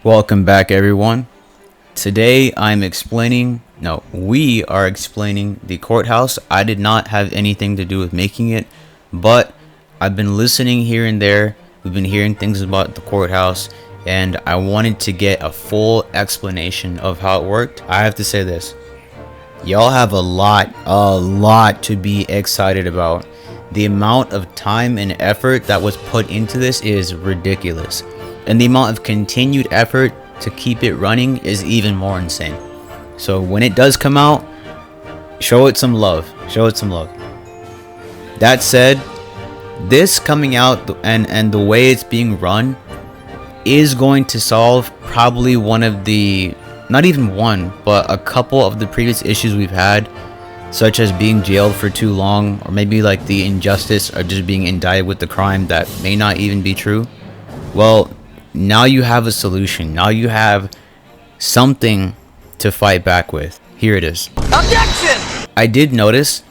Welcome back, everyone. Today we are explaining the courthouse. I did not have anything to do with making it, but I've been listening here and there. We've been hearing things about the courthouse, and I wanted to get a full explanation of how it worked. I have to say this. Y'all have a lot to be excited about. The amount of time and effort that was put into this is ridiculous. And the amount of continued effort to keep it running is even more insane. So when it does come out, show it some love. That said, this coming out and the way it's being run is going to solve probably one of the, not even one, but a couple of the previous issues we've had, such as being jailed for too long, or maybe like the injustice of just being indicted with the crime that may not even be true. Well, now you have a solution. Now you have something to fight back with. Here it is. Objection! I did notice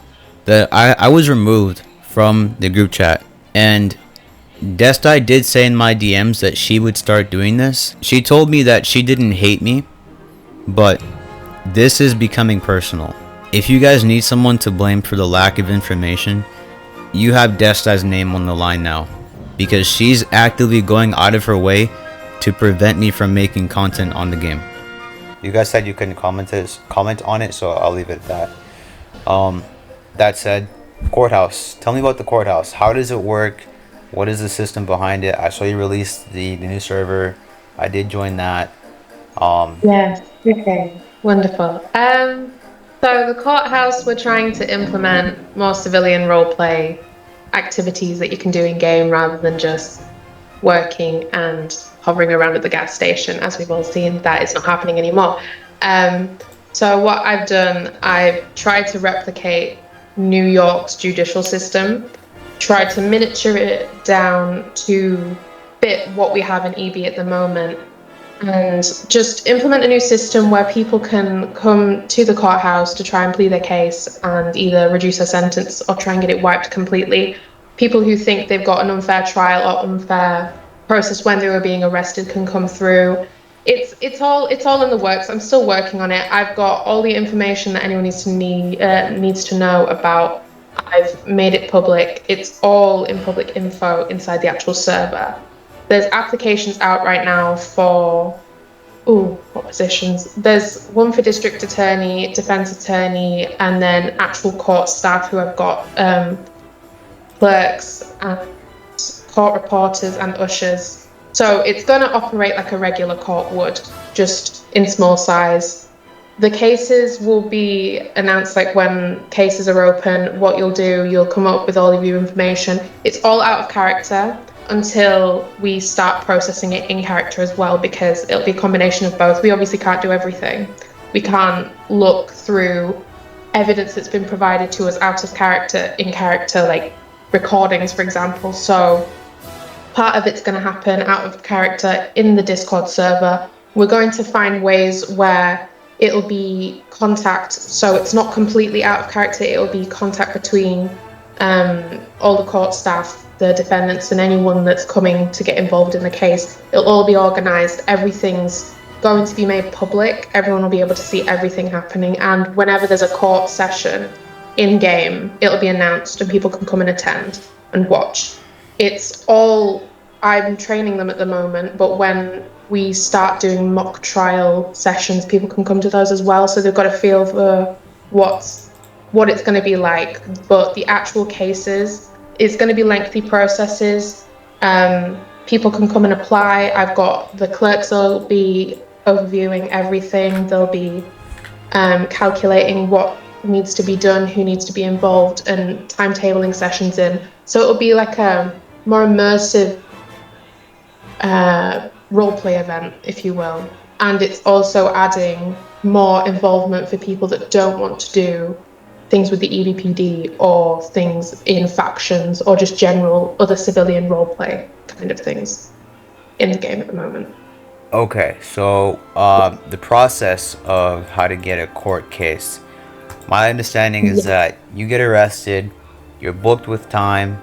that I was removed from the group chat, and Destai did say in my DMs that she would start doing this. She told me that she didn't hate me, but this is becoming personal. If you guys need someone to blame for the lack of information, you have Destai's name on the line now, because she's actively going out of her way to prevent me from making content on the game. You guys said you couldn't comment on it, so I'll leave it at that. That said, courthouse. Tell me about the courthouse. How does it work? What is the system behind it? I saw you released the new server. I did join that. Yes. Okay. Wonderful. So the courthouse, we're trying to implement more civilian roleplay activities that you can do in game rather than just working and hovering around at the gas station. As we've all seen, that is not happening anymore. So what I've done, I've tried to replicate New York's judicial system, tried to miniature it down to fit what we have in EB at the moment, and just implement a new system where people can come to the courthouse to try and plead their case and either reduce their sentence or try and get it wiped completely. People who think they've got an unfair trial or unfair process when they were being arrested can come through. It's all in the works. I'm still working on it. I've got all the information that anyone needs to know about. I've made it public. It's all in public info inside the actual server. There's applications out right now for, what positions? There's one for district attorney, defense attorney, and then actual court staff who have got clerks and court reporters and ushers. So it's going to operate like a regular court would, just in small size. The cases will be announced like when cases are open, what you'll do, you'll come up with all of your information. It's all out of character until we start processing it in character as well, because it'll be a combination of both. We obviously can't do everything. We can't look through evidence that's been provided to us out of character, in character, like recordings, for example. So part of it's going to happen out of character in the Discord server. We're going to find ways where it'll be contact, so it's not completely out of character. It'll be contact between all the court staff, the defendants, and anyone that's coming to get involved in the case. It'll all be organised. Everything's going to be made public. Everyone will be able to see everything happening. And whenever there's a court session in game, it'll be announced and people can come and attend and watch. It's all, I'm training them at the moment, but when we start doing mock trial sessions, people can come to those as well. So they've got a feel for what it's going to be like. But the actual cases, it's going to be lengthy processes. People can come and apply. I've got the clerks will be overviewing everything. They'll be calculating what needs to be done, who needs to be involved, and timetabling sessions in. So it'll be like a more immersive roleplay event, if you will. And it's also adding more involvement for people that don't want to do things with the EBPD or things in factions or just general other civilian roleplay kind of things in the game at the moment. Okay, so the process of how to get a court case. My understanding is that you get arrested, you're booked with time.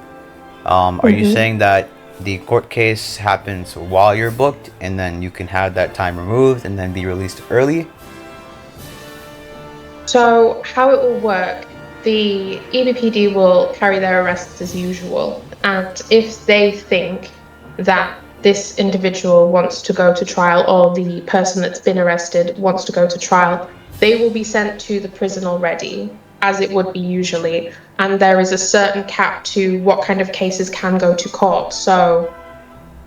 Are you saying that the court case happens while you're booked, and then you can have that time removed and then be released early? So, how it will work, the EBPD will carry their arrests as usual, and if they think that this individual wants to go to trial, or the person that's been arrested wants to go to trial, they will be sent to the prison already, as it would be usually, and there is a certain cap to what kind of cases can go to court. So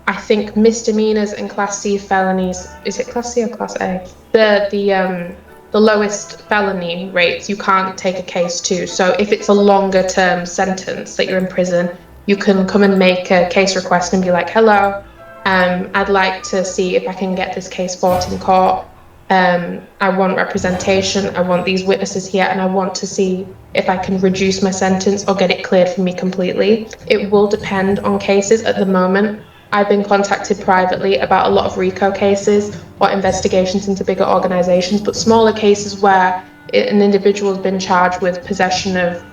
I think misdemeanors and Class C felonies, is it Class C or Class A? The lowest felony rates you can't take a case to. So if it's a longer term sentence that you're in prison, you can come and make a case request and be like, hello, I'd like to see if I can get this case fought in court. I want representation, I want these witnesses here, and I want to see if I can reduce my sentence or get it cleared for me completely. It will depend on cases. At the moment, I've been contacted privately about a lot of Rico cases or investigations into bigger organisations, but smaller cases where an individual has been charged with possession of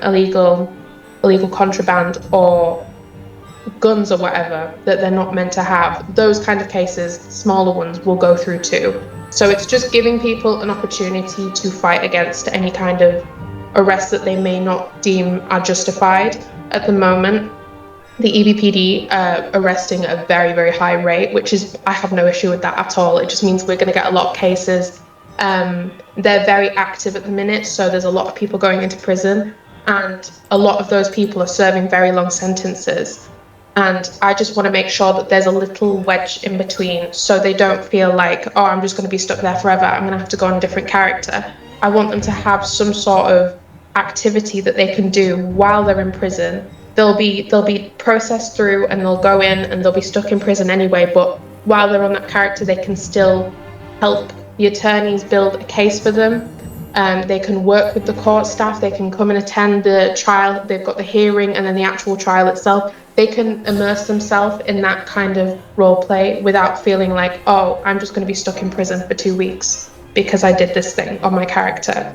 illegal contraband or guns or whatever that they're not meant to have. Those kind of cases, smaller ones, will go through too. So it's just giving people an opportunity to fight against any kind of arrests that they may not deem are justified. At the moment, the EBPD arresting at a very, very high rate, which is, I have no issue with that at all. It just means we're going to get a lot of cases. They're very active at the minute, so there's a lot of people going into prison, and a lot of those people are serving very long sentences. And I just want to make sure that there's a little wedge in between, so they don't feel like, oh, I'm just going to be stuck there forever, I'm going to have to go on a different character. I want them to have some sort of activity that they can do while they're in prison. They'll be processed through, and they'll go in and they'll be stuck in prison anyway, but while they're on that character, they can still help the attorneys build a case for them. They can work with the court staff, they can come and attend the trial, they've got the hearing and then the actual trial itself. They can immerse themselves in that kind of role play without feeling like, oh, I'm just going to be stuck in prison for 2 weeks because I did this thing on my character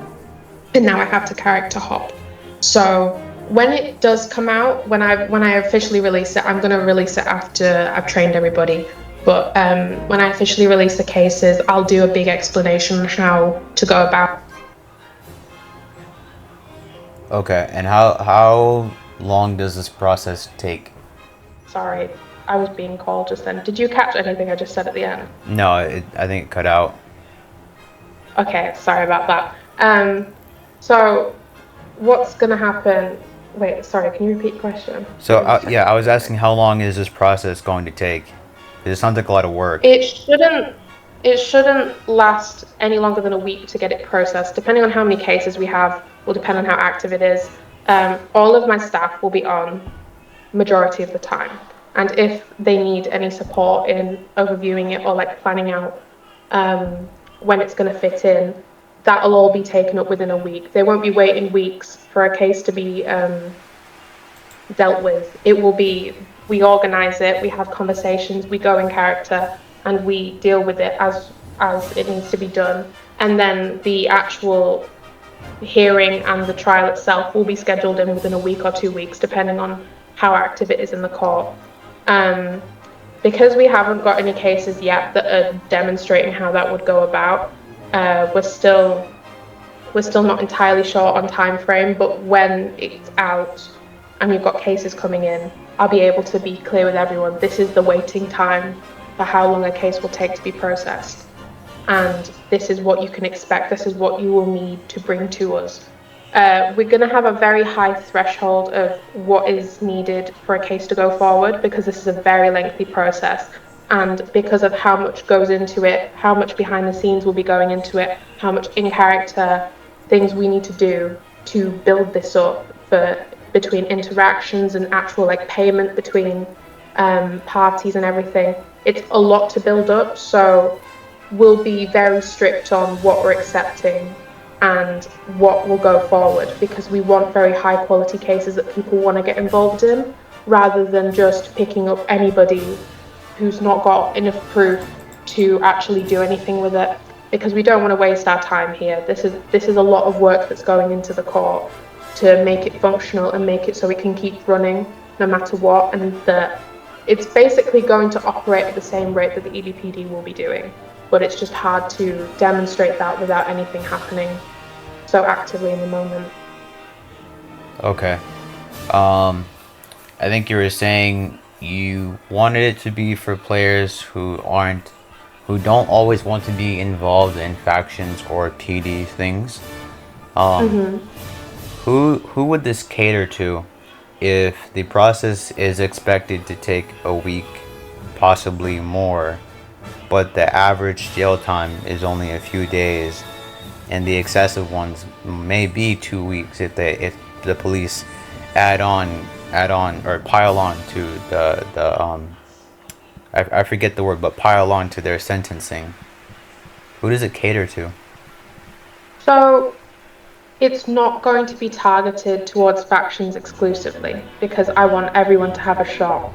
and now I have to character hop. So when it does come out, when I officially release it, I'm going to release it after I've trained everybody. But when I officially release the cases, I'll do a big explanation on how to go about. Okay, and how long does this process take? Sorry, I was being called just then. Did you catch anything I just said at the end? No, I think it cut out. Okay, sorry about that. So what's going to happen? Wait, sorry, can you repeat the question? So, yeah, I was asking how long is this process going to take? It sounds like a lot of work. It shouldn't last any longer than a week to get it processed. Depending on how many cases we have, will depend on how active it is. All of my staff will be on majority of the time. And if they need any support in overviewing it or like planning out when it's going to fit in, that'll all be taken up within a week. They won't be waiting weeks for a case to be dealt with. It will be, we organise it, we have conversations, we go in character, and we deal with it as it needs to be done. And then the actual hearing and the trial itself will be scheduled in within a week or 2 weeks, depending on how active it is in the court. Because we haven't got any cases yet that are demonstrating how that would go about, we're still not entirely sure on time frame, but when it's out and you've got cases coming in, I'll be able to be clear with everyone. This is the waiting time for how long a case will take to be processed. And this is what you can expect. This is what you will need to bring to us. We're going to have a very high threshold of what is needed for a case to go forward, because this is a very lengthy process. And because of how much goes into it, how much behind the scenes will be going into it, how much in character things we need to do to build this up for between interactions and actual like payment between parties and everything. It's a lot to build up, so we'll be very strict on what we're accepting and what will go forward, because we want very high quality cases that people want to get involved in, rather than just picking up anybody who's not got enough proof to actually do anything with it, because we don't want to waste our time here. This is a lot of work that's going into the court to make it functional and make it so it can keep running no matter what, and that it's basically going to operate at the same rate that the EBPD will be doing, but it's just hard to demonstrate that without anything happening so actively in the moment. Okay. I think you were saying you wanted it to be for players who don't always want to be involved in factions or PD things. Who would this cater to if the process is expected to take a week, possibly more, but the average jail time is only a few days, and the excessive ones may be 2 weeks if the police add on or pile on to I forget the word, but pile on to their sentencing. Who does it cater to? So it's not going to be targeted towards factions exclusively, because I want everyone to have a shot.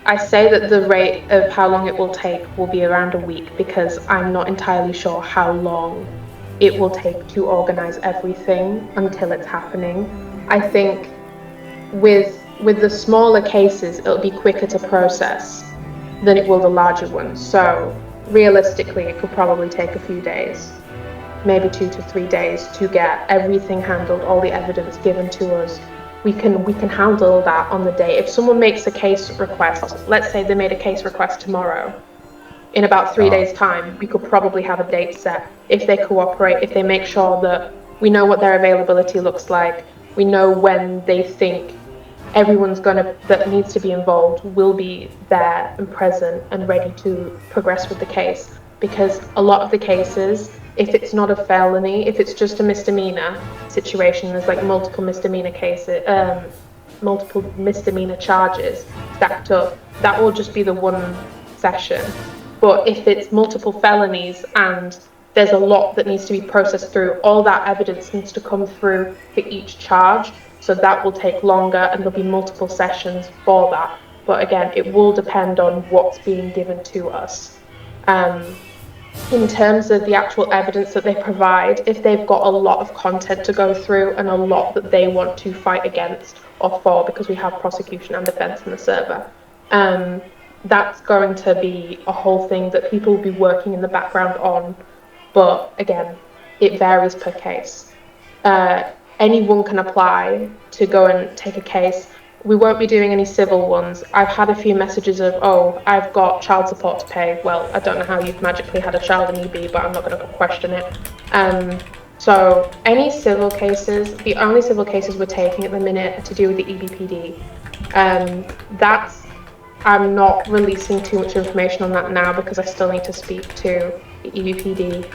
I say that the rate of how long it will take will be around a week, because I'm not entirely sure how long it will take to organize everything until it's happening. I think with the smaller cases, it'll be quicker to process than it will the larger ones. So realistically, it could probably take a few days, maybe 2 to 3 days, to get everything handled, all the evidence given to us. We can handle that on the day. If someone makes a case request, let's say they made a case request tomorrow, in about 3 days' time, we could probably have a date set. If they cooperate, if they make sure that we know what their availability looks like, we know when they think everyone's that needs to be involved will be there and present and ready to progress with the case. Because a lot of the cases, if it's not a felony, if it's just a misdemeanor situation, there's like multiple misdemeanor cases, multiple misdemeanor charges stacked up, that will just be the one session. But if it's multiple felonies and there's a lot that needs to be processed through, all that evidence needs to come through for each charge, so that will take longer and there'll be multiple sessions for that. But again, it will depend on what's being given to us. In terms of the actual evidence that they provide, if they've got a lot of content to go through and a lot that they want to fight against or for, because we have prosecution and defense in the server, that's going to be a whole thing that people will be working in the background on. But again, it varies per case. Anyone can apply to go and take a case. We won't be doing any civil ones. I've had a few messages of, oh, I've got child support to pay. Well, I don't know how you've magically had a child in EB, but I'm not going to question it. So any civil cases, the only civil cases we're taking at the minute are to do with the EBPD. I'm not releasing too much information on that now, because I still need to speak to the EBPD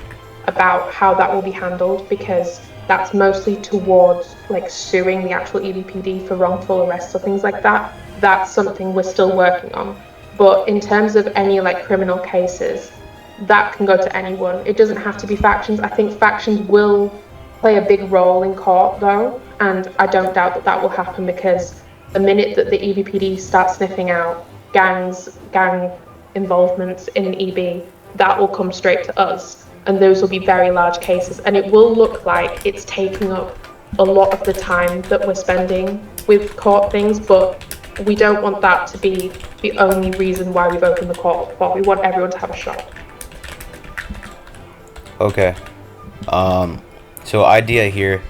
about how that will be handled, because that's mostly towards like suing the actual EBPD for wrongful arrests or things like that. That's something we're still working on. But in terms of any like criminal cases, that can go to anyone. It doesn't have to be factions. I think factions will play a big role in court though, and I don't doubt that that will happen, because the minute that the EBPD starts sniffing out gang involvements in EB, that will come straight to us. And those will be very large cases, and it will look like it's taking up a lot of the time that we're spending with court things, but we don't want that to be the only reason why we've opened the court for. We want everyone to have a shot. Okay. So idea here,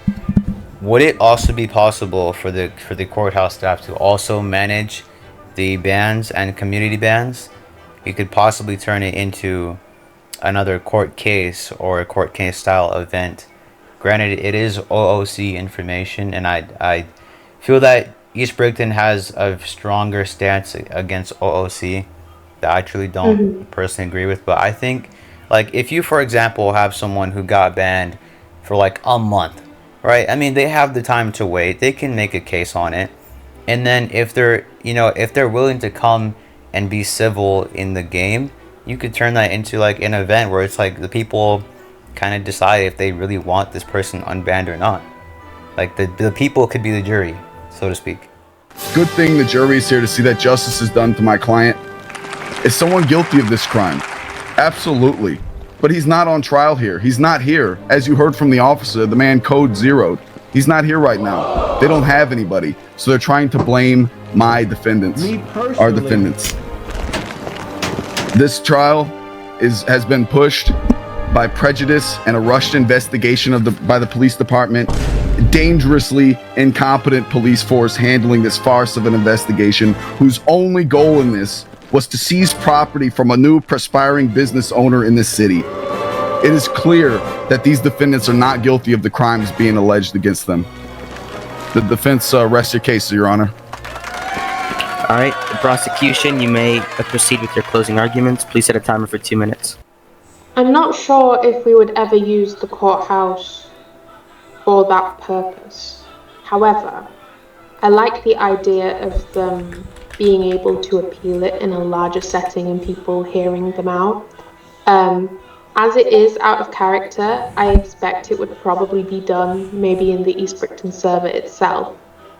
would it also be possible for the courthouse staff to also manage the bans and community bans? You could possibly turn it into another court case or a court case style event. Granted, it is OOC information, and I feel that East Brickton has a stronger stance against OOC that I truly don't personally agree with. But I think, like, if you, for example, have someone who got banned for like a month, right? I mean, they have the time to wait. They can make a case on it, and then if they're willing to come and be civil in the game, you could turn that into like an event where it's like the people kind of decide if they really want this person unbanned or not. Like the people could be the jury, so to speak. Good thing the jury is here to see that justice is done to my client. Is someone guilty of this crime? Absolutely. But he's not on trial here. He's not here. As you heard from the officer, the man code zeroed. He's not here right now. They don't have anybody. So they're trying to blame My defendants Me are personally. defendants. This trial has been pushed by prejudice and a rushed investigation by the police department, dangerously incompetent police force handling this farce of an investigation whose only goal in this was to seize property from a new perspiring business owner in this city. It is clear that these defendants are not guilty of the crimes being alleged against them. The defense rests your case, Your Honor. All right, the prosecution, you may proceed with your closing arguments. Please set a timer for 2 minutes. I'm not sure if we would ever use the courthouse for that purpose. However, I like the idea of them being able to appeal it in a larger setting and people hearing them out. As it is out of character, I expect it would probably be done maybe in the East Brickton server itself,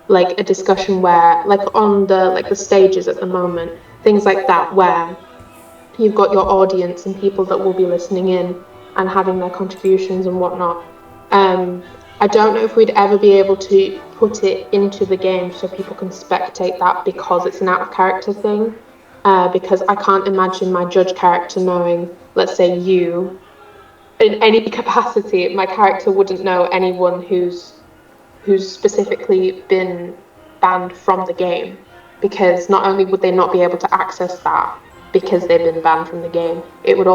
like a discussion where, like on the stages at the moment, things like that, where you've got your audience and people that will be listening in and having their contributions and whatnot. I don't know if we'd ever be able to put it into the game so people can spectate that because it's an out of character thing. Because I can't imagine my judge character knowing, let's say you, in any capacity, my character wouldn't know anyone who's specifically been banned from the game, because not only would they not be able to access that because they've been banned from the game, it would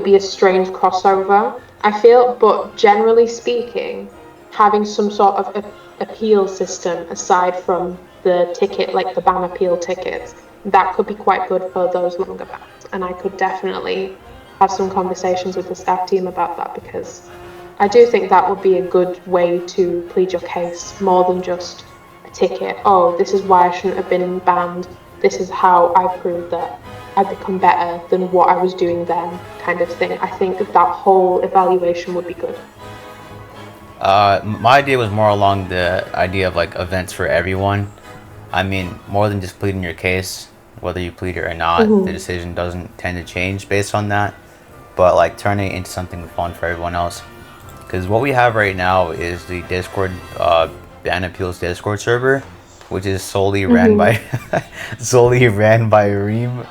be a strange crossover, I feel. But generally speaking, having some sort of appeal system aside from the ticket, like the ban appeal tickets, that could be quite good for those longer bans. And I could definitely have some conversations with the staff team about that, because I do think that would be a good way to plead your case, more than just a ticket. Oh, this is why I shouldn't have been banned. This is how I proved that I've become better than what I was doing then, kind of thing. I think that whole evaluation would be good. My idea was more along the idea of like events for everyone. I mean, more than just pleading your case, whether you plead it or not, the decision doesn't tend to change based on that. But like turning it into something fun for everyone else. Because what we have right now is the Discord, Ban Appeals Discord server, which is solely ran by Reem.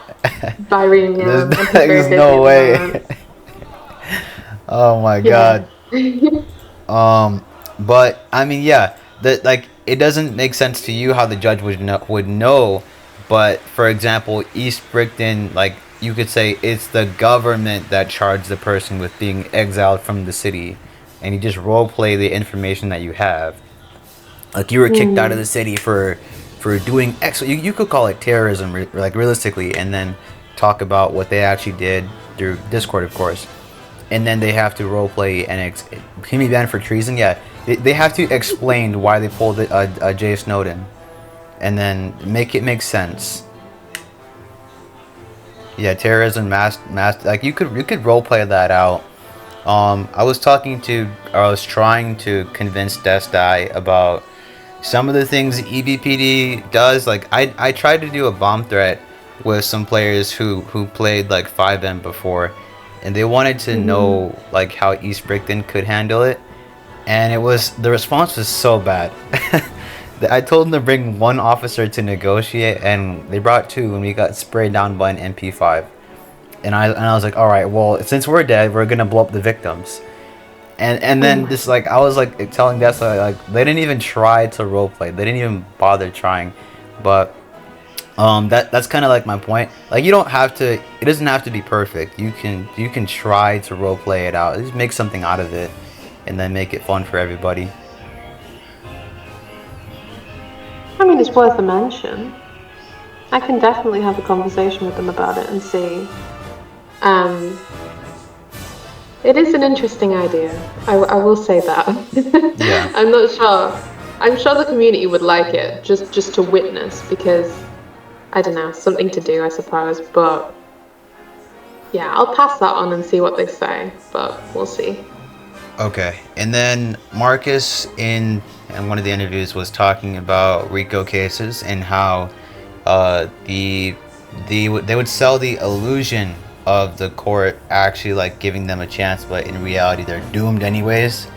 By Reem, yeah. There's no way. Oh my god. But I mean, yeah, that like it doesn't make sense to you how the judge would know. But for example, East Brickton, like you could say it's the government that charged the person with being exiled from the city, and you just role play the information that you have. Like you were kicked out of the city for doing X. You could call it terrorism, like realistically, and then talk about what they actually did through Discord, of course. And then they have to roleplay and can be banned for treason. Yeah, they have to explain why they pulled Jay Snowden, and then make it make sense. Yeah, terrorism, mass. Like you could roleplay that out. I was trying to convince Destai about some of the things EVPD does. Like I tried to do a bomb threat with some players who played like 5M before, and they wanted to know like how East Brickton could handle it, and the response was so bad. I told them to bring one officer to negotiate, and they brought two, and we got sprayed down by an MP5. And I was like, all right, well, since we're dead, we're gonna blow up the victims. And then this, like, I was like telling Des, like they didn't even try to roleplay. They didn't even bother trying. But that's kind of like my point. Like you don't have to. It doesn't have to be perfect. You can try to roleplay it out. Just make something out of it, and then make it fun for everybody. I mean, it's worth a mention. I can definitely have a conversation with them about it and see. It is an interesting idea. I will say that. Yeah. I'm not sure. I'm sure the community would like it, just to witness, because I don't know, something to do, I suppose. But yeah, I'll pass that on and see what they say. But we'll see. Okay. And then Marcus in one of the interviews was talking about Rico cases and how they would sell the illusion of the court actually like giving them a chance, but in reality they're doomed anyways.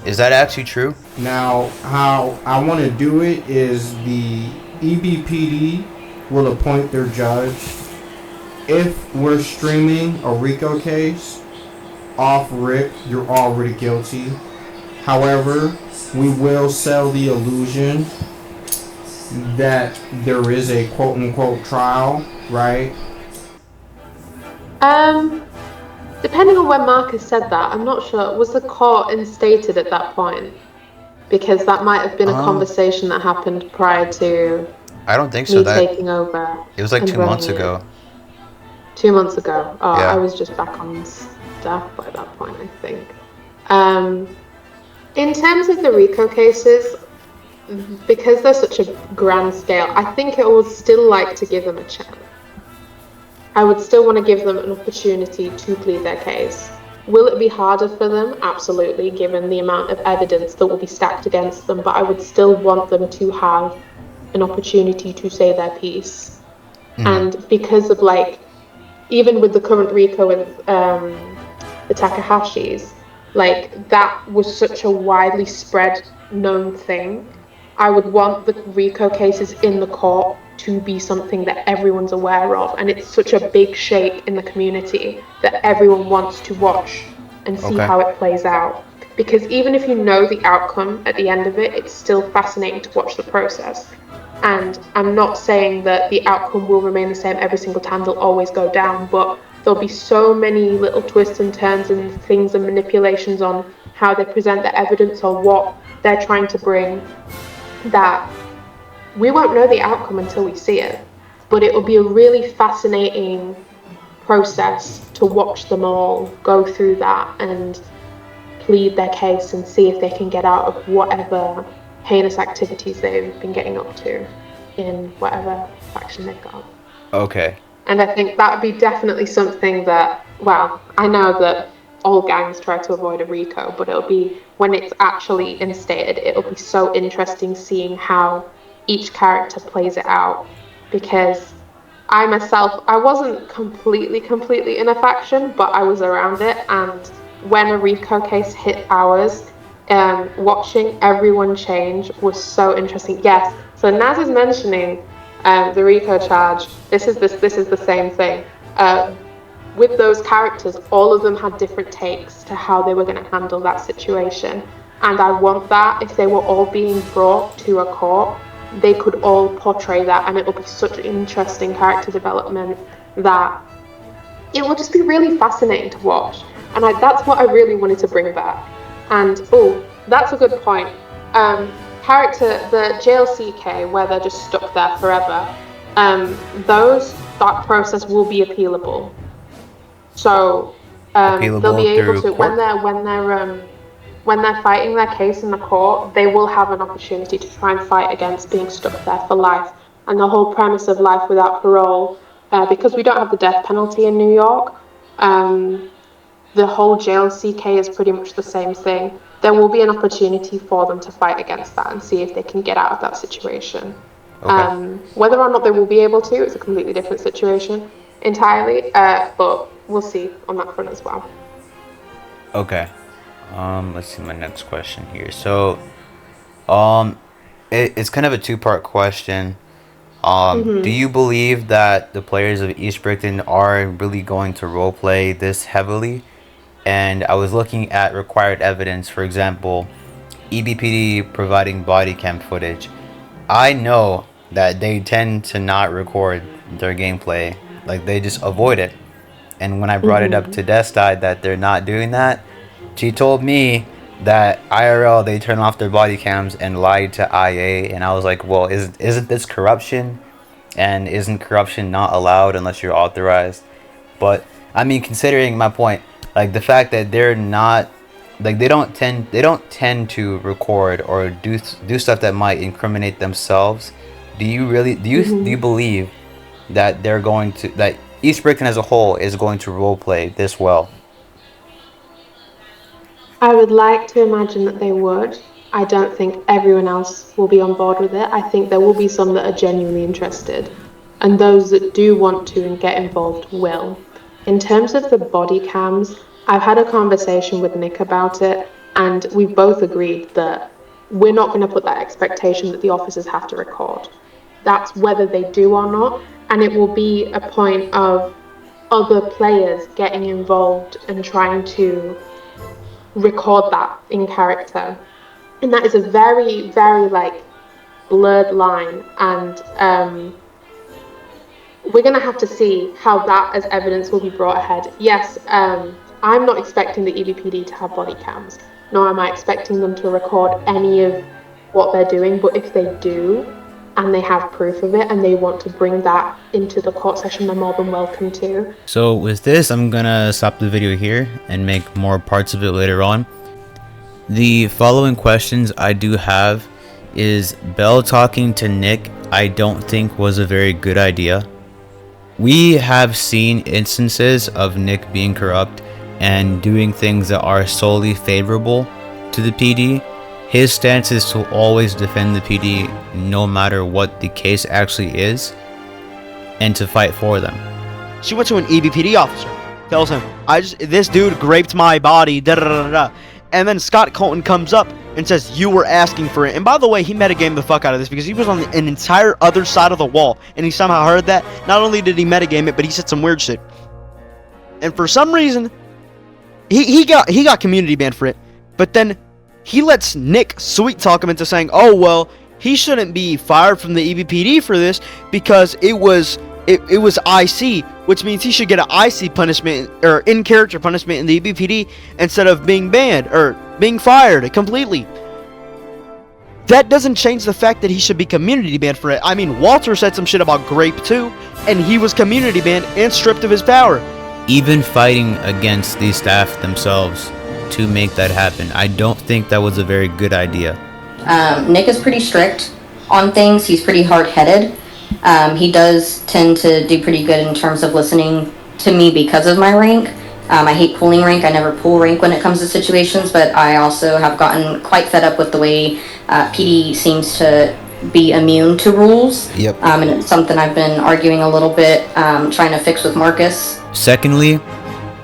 Is that actually true? Now, how I want to do it is EBPD will appoint their judge. If we're streaming a Rico case, off rip, you're already guilty. However, we will sell the illusion that there is a quote-unquote trial, right? Depending on when Marcus said that, I'm not sure. Was the court instated at that point? Because that might have been a conversation that happened prior to I don't think so. me taking over. It was like 2 months ago. 2 months ago. Oh, Yeah. I was just back on staff by that point, I think. In terms of the Rico cases, because they're such a grand scale, I think I would still like to give them a chance. I would still want to give them an opportunity to plead their case. Will it be harder for them? Absolutely, given the amount of evidence that will be stacked against them, but I would still want them to have an opportunity to say their piece. And because of, like, even with the current Rico with the Takahashis, like, that was such a widely spread known thing. I would want the Rico cases in the court to be something that everyone's aware of, and it's such a big shake in the community that everyone wants to watch and see how it plays out. Because even if you know the outcome at the end of it, it's still fascinating to watch the process. And I'm not saying that the outcome will remain the same every single time, they'll always go down, but there'll be so many little twists and turns and things and manipulations on how they present the evidence or what they're trying to bring, that we won't know the outcome until we see it. But it will be a really fascinating process to watch them all go through that and plead their case and see if they can get out of whatever heinous activities they've been getting up to in whatever faction they've got. Okay. And I think that would be definitely something that, well, I know that all gangs try to avoid a Rico, but it'll be, when it's actually instated, it'll be so interesting seeing how each character plays it out. Because I myself, I wasn't completely in a faction, but I was around it, and when a Rico case hit ours, watching everyone change was so interesting. Yes, so Naz is mentioning the Rico charge. This is the same thing. With those characters, all of them had different takes to how they were going to handle that situation. And I want that, if they were all being brought to a court, they could all portray that, and it will be such interesting character development that it will just be really fascinating to watch. And that's what I really wanted to bring back. And, oh, that's a good point. The JLCK, where they're just stuck there forever, that process will be appealable. So they'll be able to, when they're fighting their case in the court, they will have an opportunity to try and fight against being stuck there for life. And the whole premise of life without parole, because we don't have the death penalty in New York, the whole JLCK is pretty much the same thing. There will be an opportunity for them to fight against that and see if they can get out of that situation. Okay. Whether or not they will be able to, it's a completely different situation entirely, but we'll see on that front as well. Okay. Let's see my next question here. So, it's kind of a two-part question. Do you believe that the players of East Brickton are really going to roleplay this heavily? And I was looking at required evidence, for example, EBPD providing body cam footage. I know that they tend to not record their gameplay, like they just avoid it. And when I brought it up to Destai that they're not doing that, she told me that IRL they turn off their body cams and lied to IA, and I was like, well, isn't this corruption? And isn't corruption not allowed unless you're authorized? But I mean, considering my point, like the fact that they're not, like they don't tend to record or do stuff that might incriminate themselves. Do you believe that they're going to, that East Brickton as a whole is going to roleplay this well? I would like to imagine that they would. I don't think everyone else will be on board with it. I think there will be some that are genuinely interested, and those that do want to and get involved will. In terms of the body cams, I've had a conversation with Nick about it, and we've both agreed that we're not going to put that expectation that the officers have to record. That's whether they do or not. And it will be a point of other players getting involved and trying to record that in character. And that is a very, very like blurred line. And we're going to have to see how that as evidence will be brought ahead. Yes, I'm not expecting the EBPD to have body cams, nor am I expecting them to record any of what they're doing. But if they do, and they have proof of it, and they want to bring that into the court session, they're more than welcome to. So with this, I'm gonna stop the video here and make more parts of it later on. The following questions I do have is Belle talking to Nick, I don't think was a very good idea. We have seen instances of Nick being corrupt and doing things that are solely favorable to the PD. His stance is to always defend the PD no matter what the case actually is, and to fight for them. She went to an EBPD officer, tells him, this dude raped my body, da da da da. And then Scott Colton comes up and says, you were asking for it. And by the way, he metagamed the fuck out of this because he was on an entire other side of the wall and he somehow heard that. Not only did he metagame it, but he said some weird shit. And for some reason, he got community banned for it. But then he lets Nick sweet talk him into saying, oh, well, he shouldn't be fired from the EBPD for this because it was IC, which means he should get an IC punishment or in-character punishment in the EBPD instead of being banned or being fired completely. That doesn't change the fact that he should be community banned for it. I mean, Walter said some shit about grape too, and he was community banned and stripped of his power. Even fighting against the staff themselves to make that happen, I don't think that was a very good idea. Nick is pretty strict on things. He's pretty hard-headed. He does tend to do pretty good in terms of listening to me because of my rank. I hate pulling rank. I never pull rank when it comes to situations, but I also have gotten quite fed up with the way PD seems to be immune to rules. Yep. And it's something I've been arguing a little bit, trying to fix with Marcus. Secondly,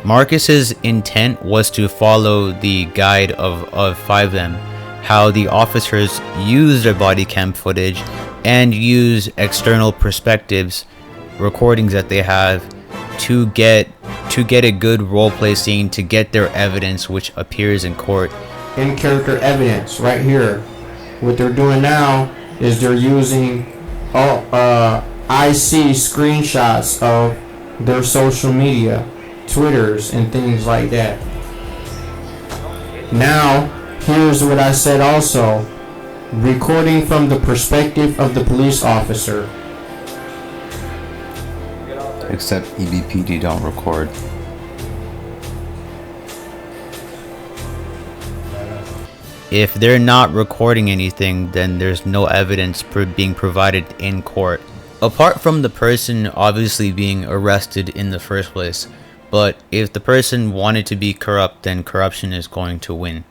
Marcus's intent was to follow the guide of 5M, how the officers use their body cam footage and use external perspectives, recordings that they have to get a good roleplay scene, to get their evidence which appears in court. In character evidence right here. What they're doing now is they're using IC screenshots of their social media, Twitters and things like that. Now, here's what I said also. Recording from the perspective of the police officer. Except EBPD don't record. If they're not recording anything, then there's no evidence being provided in court. Apart from the person obviously being arrested in the first place. But if the person wanted to be corrupt, then corruption is going to win.